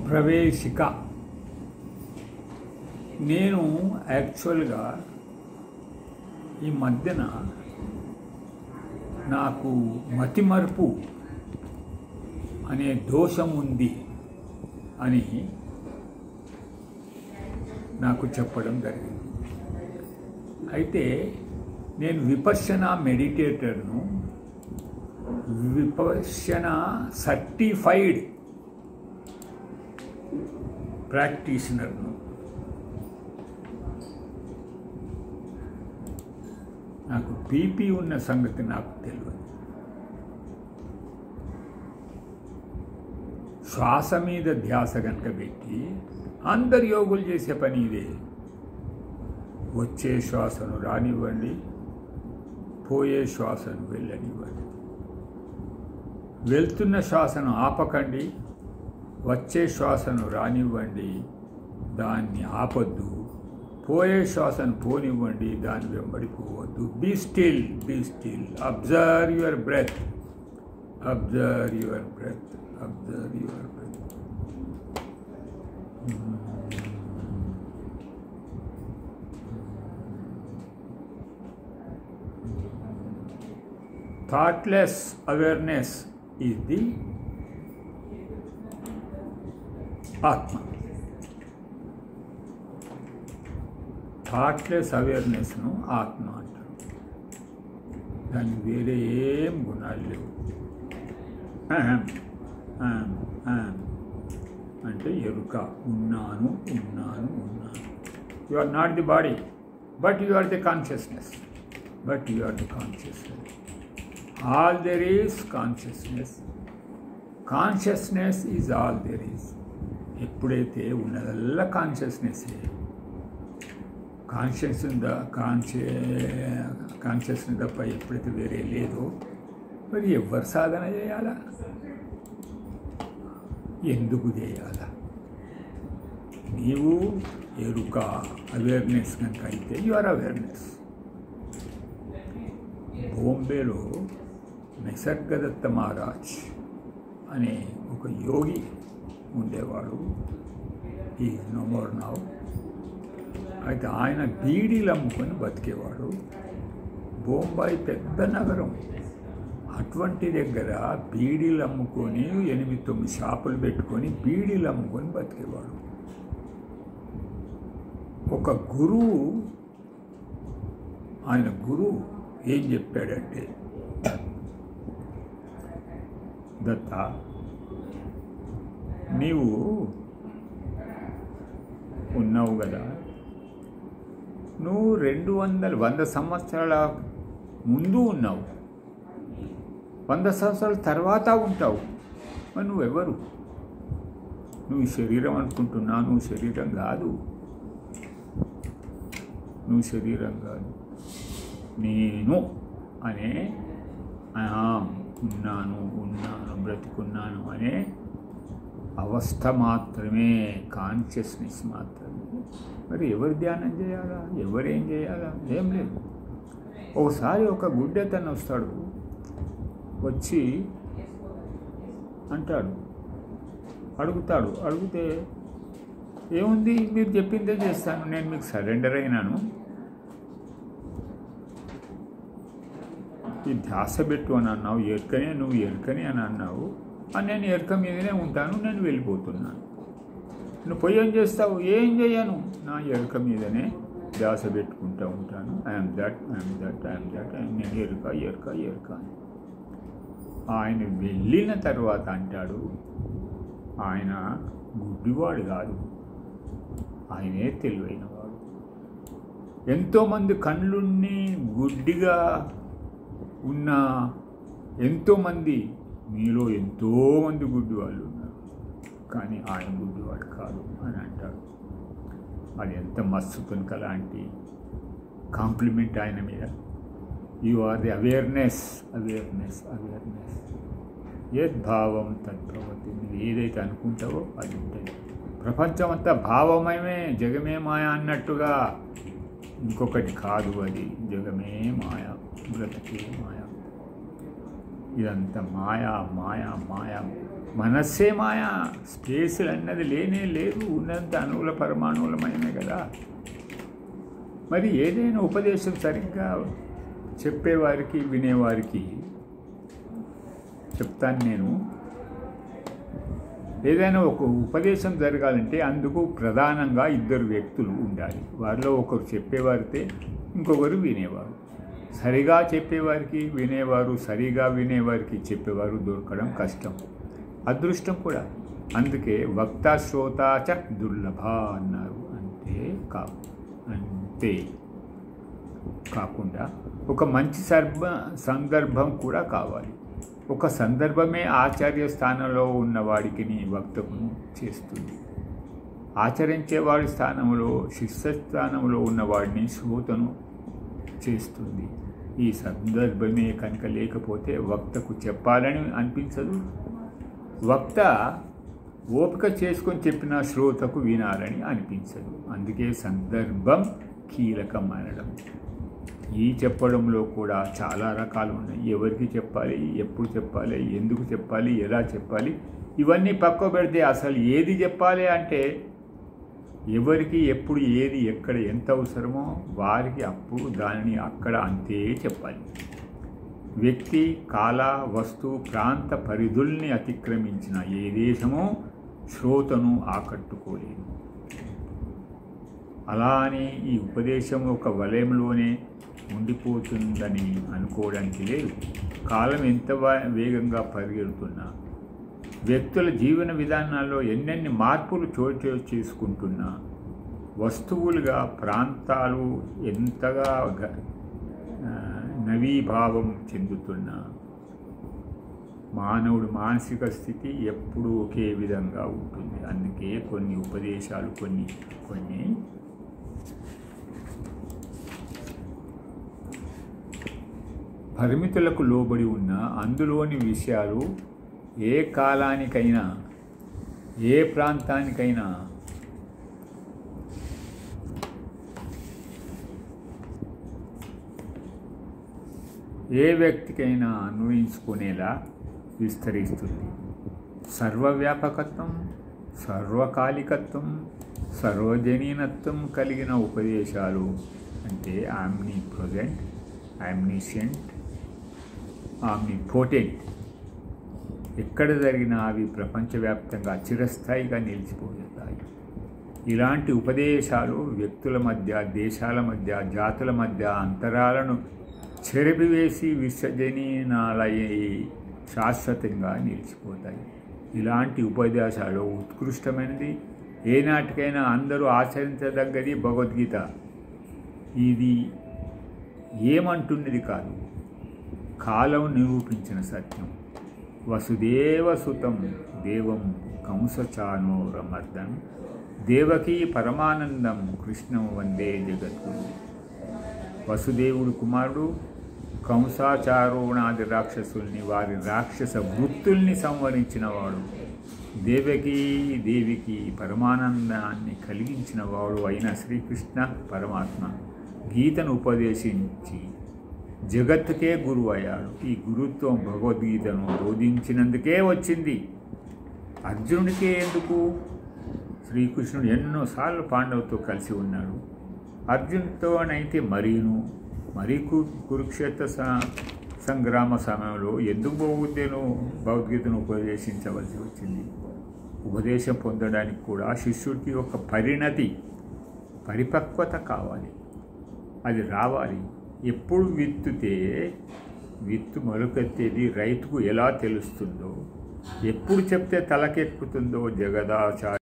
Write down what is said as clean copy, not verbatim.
ప్రవేశిక. నేను యాక్చువల్గా ఈ మధ్యన నాకు మతిమరుపు అనే దోషం ఉంది అని నాకు చెప్పడం జరిగింది. అయితే నేను విపశ్యనా మెడిటేటర్ను, విపశ్యనా సర్టిఫైడ్ ప్రాక్టీషనర్ను. నాకు బీపీ ఉన్న సంగతి నాకు తెలియదు. శ్వాస మీద ధ్యాస కనుక పెట్టి అందరు యోగులు చేసే పని ఇదే. వచ్చే శ్వాసను రానివ్వండి, పోయే శ్వాసను వెళ్ళనివ్వండి. వెళ్తున్న శ్వాసను ఆపకండి, వచ్చే శ్వాసను రానివ్వండి, దాన్ని ఆపొద్దు. పోయే శ్వాసను పోనివ్వండి, దాని వెంబడి పోవద్దు. Be still, be still. Observe your breath, observe your breath, observe your breath. Thoughtless awareness is the Atma. Thoughtless అవేర్నెస్ను ఆత్మ అంటారు. దానికి వేరే ఏం గుణాలు లేవు. అంటే ఎరుక, ఉన్నాను ఉన్నాను ఉన్నాను. You are not the body, but you are the consciousness, but you are the consciousness. All there is consciousness. Consciousness is all there is. ఎప్పుడైతే ఉన్నదల్లా కాన్షియస్నెస్సే. కాన్షియస్నెస్ తప్ప ఎప్పుడైతే వేరే లేదో మరి ఎవరు సాధన చేయాలా, ఎందుకు చేయాలా? నీవు ఎరుక, అవేర్నెస్ కనుక అయితే యు ఆర్ అవేర్నెస్. బాంబేలో నిసర్గదత్త మహారాజ్ అనే ఒక యోగి ఉండేవాడు. ఈ నో మోర్ నౌ. అయితే ఆయన బీడీలు అమ్ముకొని బతికేవాడు. బొంబాయి పెద్ద నగరం. అటువంటి దగ్గర బీడీలు అమ్ముకొని 8-9 షాపులు పెట్టుకొని బీడీలు అమ్ముకొని బతికేవాడు. ఒక గురువు, ఆయన గురువు ఏం చెప్పాడంటే, దత్త, నీవు ఉన్నావు కదా, నువ్వు 100 సంవత్సరాల ముందు ఉన్నావు, 100 సంవత్సరాల తర్వాత ఉంటావు. మరి నువ్వెవరు? నువ్వు శరీరం అనుకుంటున్నావు. నువ్వు శరీరం కాదు, నువ్వు శరీరం కాదు. నేను అనే ఉన్నాను ఉన్నాను బ్రతికున్నాను అనే అవస్థ మాత్రమే, కాన్షియస్నెస్ మాత్రమే. మరి ఎవరు ధ్యానం చేయాలా, ఎవరేం చేయాలా? ఏం లేదు. ఒకసారి ఒక గుడ్డెతను వస్తాడు, వచ్చి అంటాడు, అడుగుతాడు. అడిగితే ఏముంది, మీరు చెప్పిందే చేస్తాను, నేను మీకు సరెండర్ అయినాను, ఈ ధ్యాస పెట్టు అని అన్నావు, ఎరుకనే, నువ్వు ఎరుకనే అని అన్నావు, నేను ఎరుక మీదనే ఉంటాను, నేను వెళ్ళిపోతున్నాను. నువ్వు పోయి ఏం చేస్తావు? ఏం చేయను, నా ఎరుక మీదనే ధ్యాస పెట్టుకుంటూ ఉంటాను. I'm that, I'm that, I'm that, నేను ఎరుక ఎరుక ఎరుక అని. ఆయన వెళ్ళిన తర్వాత అంటాడు, ఆయన గుడ్డివాడు కాదు, ఆయనే తెలివైనవాడు. ఎంతోమంది కళ్ళున్ని గుడ్డిగా ఉన్న ఎంతోమంది, మీలో ఎంతోమంది గుడ్డి వాళ్ళు ఉన్నారు, కానీ ఆయన గుడ్డివాడు కాదు అని అంటాడు. అది ఎంత మస్తు కనుక లాంటి కాంప్లిమెంట్ ఆయన మీద. You are the awareness, awareness, awareness. యద్భావం తద్భవతి. నువ్వు ఏదైతే అనుకుంటావో అది ఉంటుంది. ప్రపంచం అంతా భావమయమే, జగమే మాయ అన్నట్టుగా ఇంకొకటి కాదు. అది జగమే మాయ, బ్రతికే మాయ. ఇదంతా మాయా మాయా మాయా మనస్సే మాయా, స్పేసులు అన్నది లేనే లేదు, ఉన్నంత అణువుల పరమాణువులమయమే కదా. మరి ఏదైనా ఉపదేశం సరిగ్గా చెప్పేవారికి వినేవారికి చెప్తాను నేను. ఏదైనా ఒక ఉపదేశం జరగాలంటే అందుకు ప్రధానంగా ఇద్దరు వ్యక్తులు ఉండాలి. వారిలో ఒకరు చెప్పేవారితే ఇంకొకరు వినేవారు. సరిగా చెప్పేవారికి వినేవారు, సరిగా వినేవారికి చెప్పేవారు దొరకడం కష్టం, అదృష్టం కూడా. అందుకే వక్త శ్రోత చ దుర్లభ అన్నారు. అంతే కాకుండా ఒక మంచి సందర్భం కూడా కావాలి. ఒక సందర్భమే ఆచార్య స్థానంలో ఉన్నవాడికి వక్తకును చేస్తుంది. ఆచరించేవాడి స్థానంలో, శిష్య స్థానంలో ఉన్నవాడిని శ్రోతను చేస్తుంది. ఈ సందర్భమే కనుక లేకపోతే వక్తకు చెప్పాలని అనిపించదు. వక్త ఓపిక చేసుకొని చెప్పిన శ్రోతకు వినాలని అనిపించదు. అందుకే సందర్భం కీలకం అనడం. ఈ చెప్పడంలో కూడా చాలా రకాలు ఉన్నాయి. ఎవరికి చెప్పాలి, ఎప్పుడు చెప్పాలి, ఎందుకు చెప్పాలి, ఎలా చెప్పాలి, ఇవన్నీ పక్క పెడితే అసలు ఏది చెప్పాలి అంటే ఎవరికి ఎప్పుడు ఏది ఎక్కడ ఎంత అవసరమో వారికి అప్పుడు దానిని అక్కడ అంతే చెప్పాలి. వ్యక్తి, కాల, వస్తు, ప్రాంత పరిధుల్ని అతిక్రమించిన ఏ దేశమో శ్రోతను ఆకట్టుకోలేదు. అలా అని ఈ ఉపదేశం ఒక వలయంలోనే ఉండిపోతుందని అనుకోవడానికి లేదు. కాలం ఎంత వేగంగా పరిగెడుతున్నా, వ్యక్తుల జీవన విధానాల్లో ఎన్నెన్ని మార్పులు చోటు చేసుకుంటున్నా, వస్తువులుగా ప్రాంతాలు ఎంతగా నవీభావం చెందుతున్నా, మానవుడి మానసిక స్థితి ఎప్పుడూ ఒకే విధంగా ఉంటుంది. అందుకే కొన్ని ఉపదేశాలు కొన్ని పరిమితులకు లోబడి ఉన్న అందులోని విషయాలు ఏ కాలానికైనా, ఏ ప్రాంతానికైనా, ఏ వ్యక్తికైనా అన్వయించుకునేలా విస్తరిస్తుంది. సర్వవ్యాపకత్వం, సర్వకాలికత్వం, సర్వజనీనత్వం కలిగిన ఉపదేశాలు అంటే ఆమ్ని ప్రొజెంట్, ఆమ్నిషియంట్, ఆమ్నిపోటెంట్. ఎక్కడ జరిగినా అవి ప్రపంచవ్యాప్తంగా చిరస్థాయిగా నిలిచిపోతాయి. ఇలాంటి ఉపదేశాలు వ్యక్తుల మధ్య, దేశాల మధ్య, జాతుల మధ్య అంతరాలను చెరిపివేసి విశ్వజనీనాలయ్యి శాశ్వతంగా నిలిచిపోతాయి. ఇలాంటి ఉపదేశాలు ఉత్కృష్టమైనది, ఏనాటికైనా అందరూ ఆచరించదగ్గది భగవద్గీత. ఇది ఏమంటున్నది కాదు, కాలం నిరూపించిన సత్యం. వసుదేవసుతం దేవం కంసచానోరమర్దం దేవకీ పరమానందం కృష్ణం వందే జగద్గురు. వసుదేవుడు కుమారుడు కంసాచారోణాది రాక్షసుల్ని, వారి రాక్షస వృత్తుల్ని సంవరించినవాడు, దేవికి పరమానందాన్ని కలిగించినవాడు అయిన శ్రీకృష్ణ పరమాత్మ గీతను ఉపదేశించి జగత్తుకే గురువు అయ్యాడు. ఈ గురుత్వం భగవద్గీతను బోధించినందుకే వచ్చింది. అర్జునుడికే ఎందుకు? శ్రీకృష్ణుడు ఎన్నోసార్లు పాండవుతో కలిసి ఉన్నాడు. అర్జునుడితోనైతే మరీ కురుక్షేత్ర సంగ్రామ సమయంలో ఎందుకు భగవద్గీతను ఉపదేశించవలసి వచ్చింది? ఉపదేశం పొందడానికి కూడా శిష్యుడికి ఒక పరిపక్వత కావాలి. అది రావాలి. ఎప్పుడు విత్తు మొలకెత్తేది రైతుకు ఎలా తెలుస్తుందో, ఎప్పుడు చెప్తే తలకెక్కుతుందో జగదాచార్య